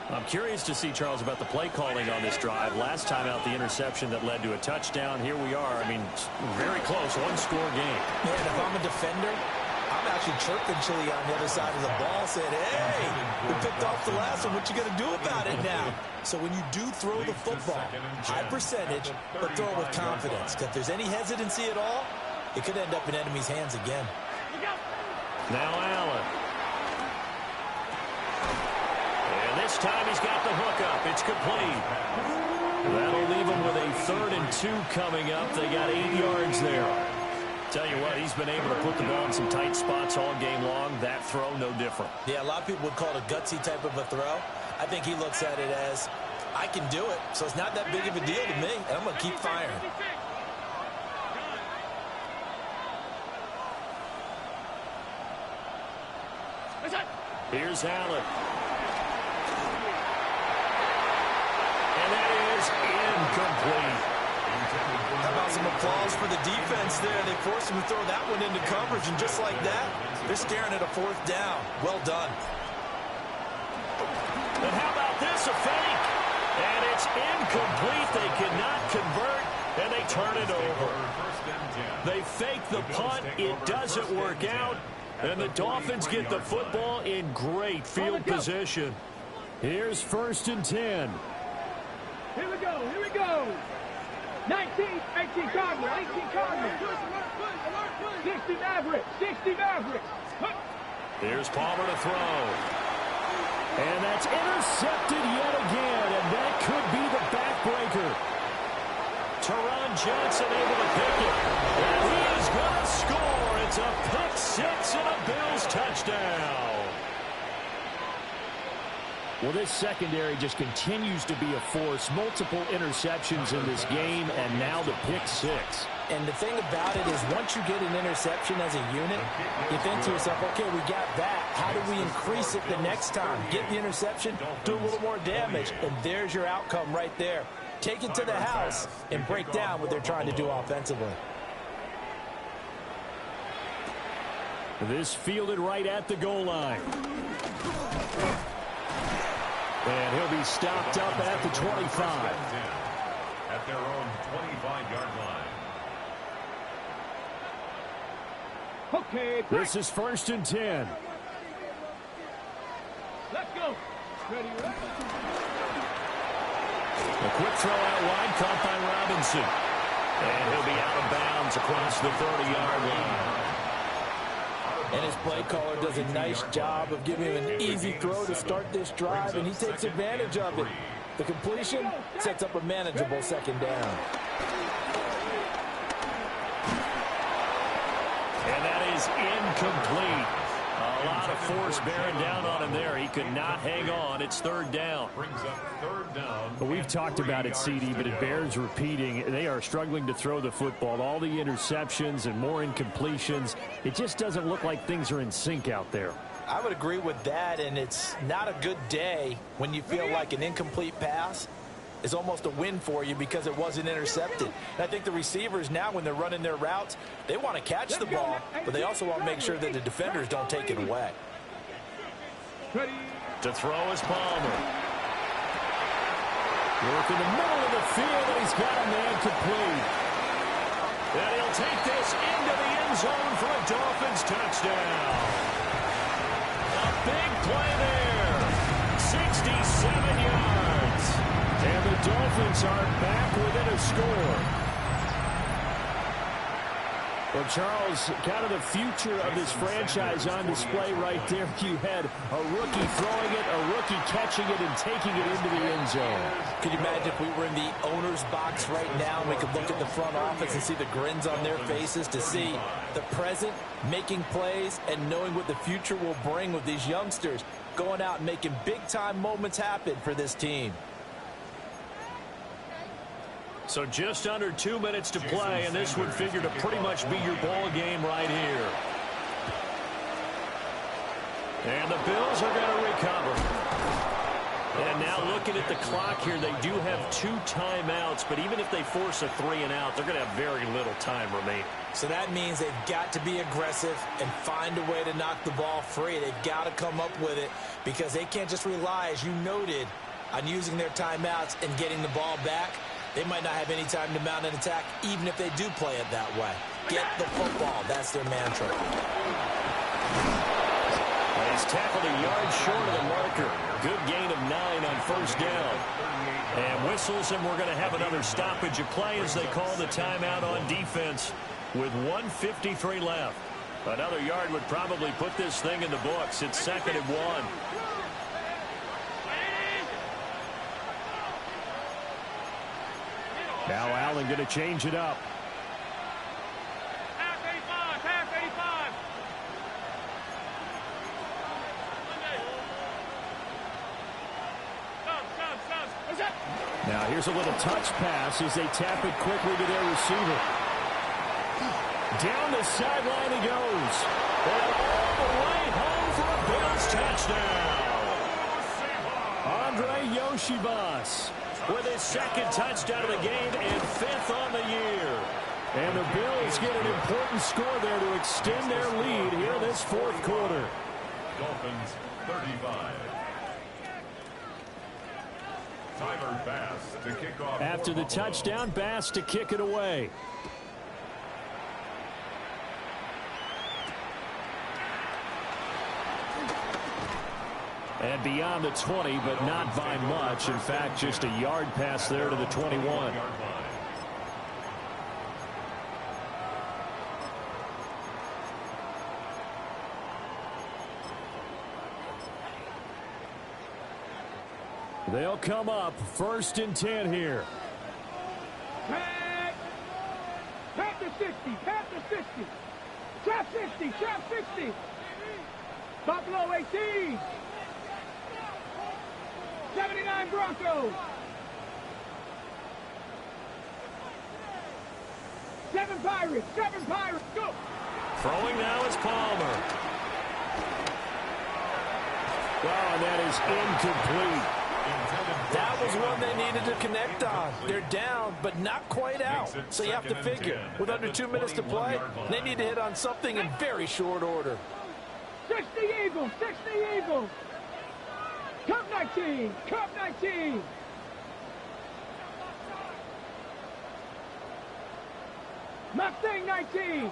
I'm curious to see, Charles, about the play calling on this drive. Last time out, the interception that led to a touchdown. Here we are. I mean, very close, one-score game. Yeah, and if I'm a defender, I'm actually chirping Chili on the other side of the ball, saying, hey, we picked off the last one. What you going to do about it now? So when you do throw the football, high percentage, but throw it with confidence. Because if there's any hesitancy at all, it could end up in enemy's hands again. Now Allen. This time he's got the hook up. It's complete. That'll leave him with a 3rd and 2 coming up. They got 8 yards there. Tell you what, he's been able to put the ball in some tight spots all game long. That throw, no different. Yeah, a lot of people would call it a gutsy type of a throw. I think he looks at it as, I can do it, so it's not that big of a deal to me, and I'm going to keep firing. Here's Allen. And that is incomplete. How about some applause for the defense there? They forced him to throw that one into coverage, and just like that, they're staring at a 4th down. Well done. And how about this, a fake? And it's incomplete. They cannot convert, and they turn it over. They fake the punt. It doesn't work out, and the Dolphins get the football in great field position. Here's 1st and 10. Here we go, here we go. 19, 18 Cardinals, 18 Cardinals. 60 Mavericks, 60 Mavericks. Here's Palmer to throw. And that's intercepted yet again, and that could be the backbreaker. Teron Johnson able to pick it. And he is going to score. It's a pick 6 and a Bills touchdown. Well, this secondary just continues to be a force. Multiple interceptions in this game, and now the pick 6. And the thing about it is once you get an interception as a unit, you think to yourself, okay, we got that. How do we increase it the next time? Get the interception, do a little more damage, and there's your outcome right there. Take it to the house and break down what they're trying to do offensively. This fielded right at the goal line. And he'll be stopped up at the 25. At their own 25-yard line. Okay, This is 1st and 10. let's go. Ready, ready. A quick throw out wide, caught by Robinson. And he'll be out of bounds across the 30-yard line. And his play caller does a nice job of giving him an easy throw to start this drive, and he takes advantage of it. The completion sets up a manageable 2nd down. And that is incomplete. A lot of force bearing down on him there. He could not hang on. It's 3rd down. Brings up 3rd down. But we've talked about it, CD, but it bears repeating. They are struggling to throw the football. All the interceptions and more incompletions. It just doesn't look like things are in sync out there. I would agree with that, and it's not a good day when you feel like an incomplete pass is almost a win for you because it wasn't intercepted. And I think the receivers now, when they're running their routes, they want to catch the ball, but they also want to make sure that the defenders don't take it away. Ready. To throw is Palmer. Work in the middle of the field, and he's got a man complete. And he'll take this into the end zone for a Dolphins touchdown. A big play there. 67 yards. And the Dolphins are back within a score. Well, Charles, kind of the future of this franchise on display right there. You had a rookie throwing it, a rookie catching it, and taking it into the end zone. Could you imagine if we were in the owner's box right now and we could look at the front office and see the grins on their faces to see the present making plays and knowing what the future will bring with these youngsters going out and making big-time moments happen for this team. So just under 2 minutes to play, and this would figure to pretty much be your ball game right here. And the Bills are going to recover. And now looking at the clock here, they do have 2 timeouts, but even if they force a 3-and-out, they're going to have very little time remaining. So that means they've got to be aggressive and find a way to knock the ball free. They've got to come up with it because they can't just rely, as you noted, on using their timeouts and getting the ball back. They might not have any time to mount an attack, even if they do play it that way. Get the football. That's their mantra. He's tackled a yard short of the marker. Good gain of 9 on 1st down. And whistles, and we're going to have another stoppage of play as they call the timeout on defense with 1:53 left. Another yard would probably put this thing in the books. It's 2nd and 1. Now Allen going to change it up. Half 85, half 85. Now here's a little touch pass as they tap it quickly to their receiver. Down the sideline he goes. And all the way home for a Bills touchdown. Andre Yoshibas with his 2nd touchdown of the game and 5th on the year. And the Bills get an important score there to extend their lead here in this 4th quarter. Dolphins 35. Tyler Bass to kick off. After the touchdown, Bass to kick it away. And beyond the 20, but not by much. In fact, just a yard pass there to the 21. They'll come up 1st and 10 here. Pat to 60, pat to 60. Trap 60, trap 60. Buffalo 18. 79 Broncos. 79 7 Pirates. 7 Pirates. Go. Throwing now is Palmer. Well, and that is incomplete. That was one they needed to connect on. They're down, but not quite out. So you have to figure, with under 2 minutes to play, they need to hit on something in very short order. 60 Eagles. 60 Eagles. Cup 19. Cup 19. Mustang 19.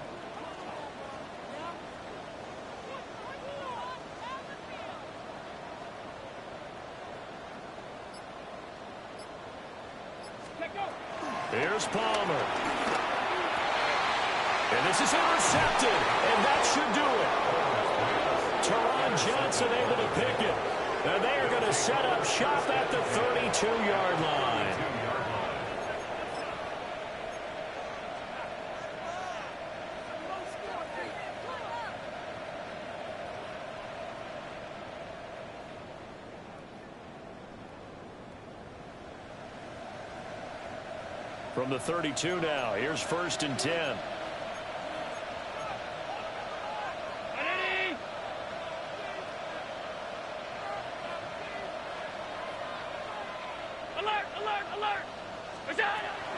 Here's Palmer. And this is intercepted. And that should do it. Teron Johnson able to pick it. And they are going to set up shop at the 32-yard line. From the 32 now, here's 1st and 10. Alert, alert, alert.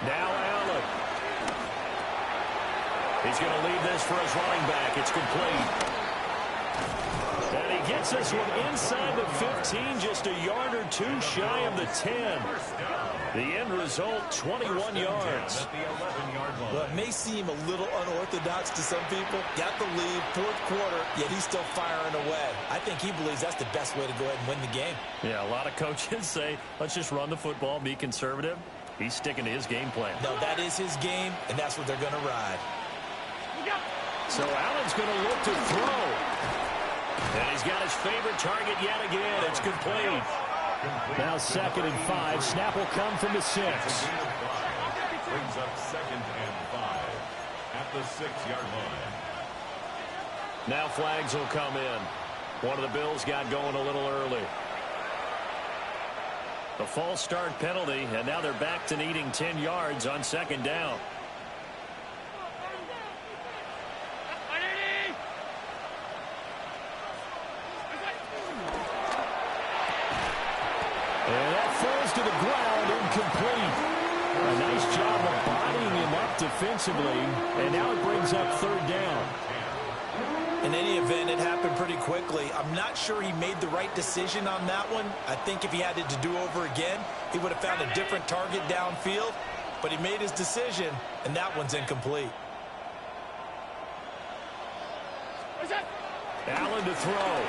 Now Allen. He's going to lead this for his running back. It's complete. And he gets this one inside the 15, just a yard or two shy of the 10. The end result, 21 yards. Well, it may seem a little unorthodox to some people. Got the lead, 4th quarter, yet he's still firing away. I think he believes that's the best way to go ahead and win the game. Yeah, a lot of coaches say, let's just run the football, be conservative. He's sticking to his game plan. No, that is his game, and that's what they're going to ride. So Allen's going to look to throw. And he's got his favorite target yet again. It's complete. Now 2nd and 5. Snap will come from the 6. Brings up 2nd and 5 at the 6-yard line. Now flags will come in. One of the Bills got going a little early. The false start penalty, and now they're back to needing 10 yards on 2nd down. And that falls to the ground, incomplete. A nice job of bodying him up defensively, and now it brings up 3rd down. In any event, it happened pretty quickly. I'm not sure he made the right decision on that one. I think if he had it to do over again, he would have found a different target downfield. But he made his decision, and that one's incomplete. Allen to throw.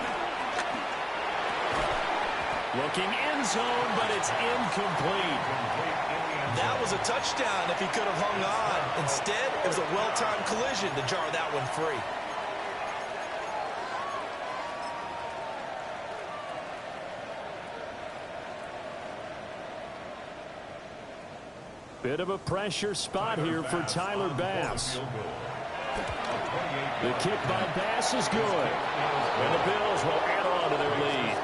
Looking end zone, but it's incomplete. That was a touchdown if he could have hung on. Instead, it was a well-timed collision to jar that one free. Bit of a pressure spot here for Tyler Bass. The kick by Bass is good. And the Bills will add on to their lead.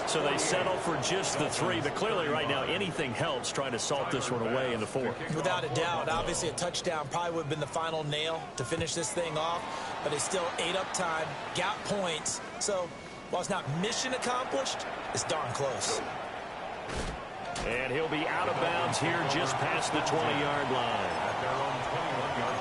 So they settle for just the 3, but clearly right now anything helps trying to salt this one away in the 4th. Without a doubt, obviously a touchdown probably would have been the final nail to finish this thing off, but it's still ate up time, got points. So while it's not mission accomplished, it's darn close. And he'll be out of bounds here just past the 20-yard line. At their own 21-yard line.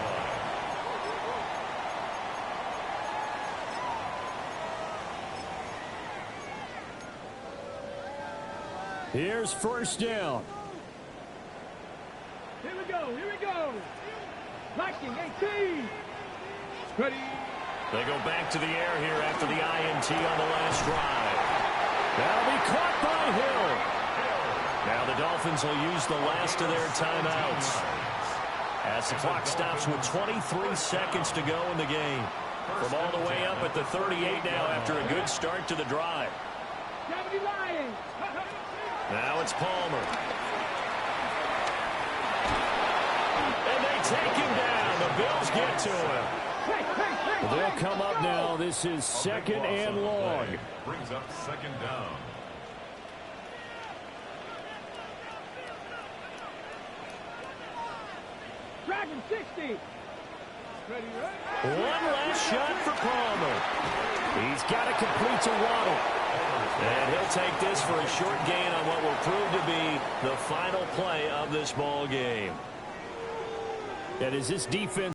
Here's 1st down. Here we go. Here we go. Viking 18. Ready. They go back to the air here after the INT on the last drive. That'll be caught by Hill. Now the Dolphins will use the last of their timeouts as the clock stops with 23 seconds to go in the game. From all the way up at the 38 now after a good start to the drive. 70 Lions. Now it's Palmer. And they take him down. The Bills get to him. They'll come up now. This is 2nd and long. Brings up 2nd down. Dragon 60. One last shot for Palmer. He's got to complete to Waddle. And he'll take this for a short gain on what will prove to be the final play of this ball game. And as this defense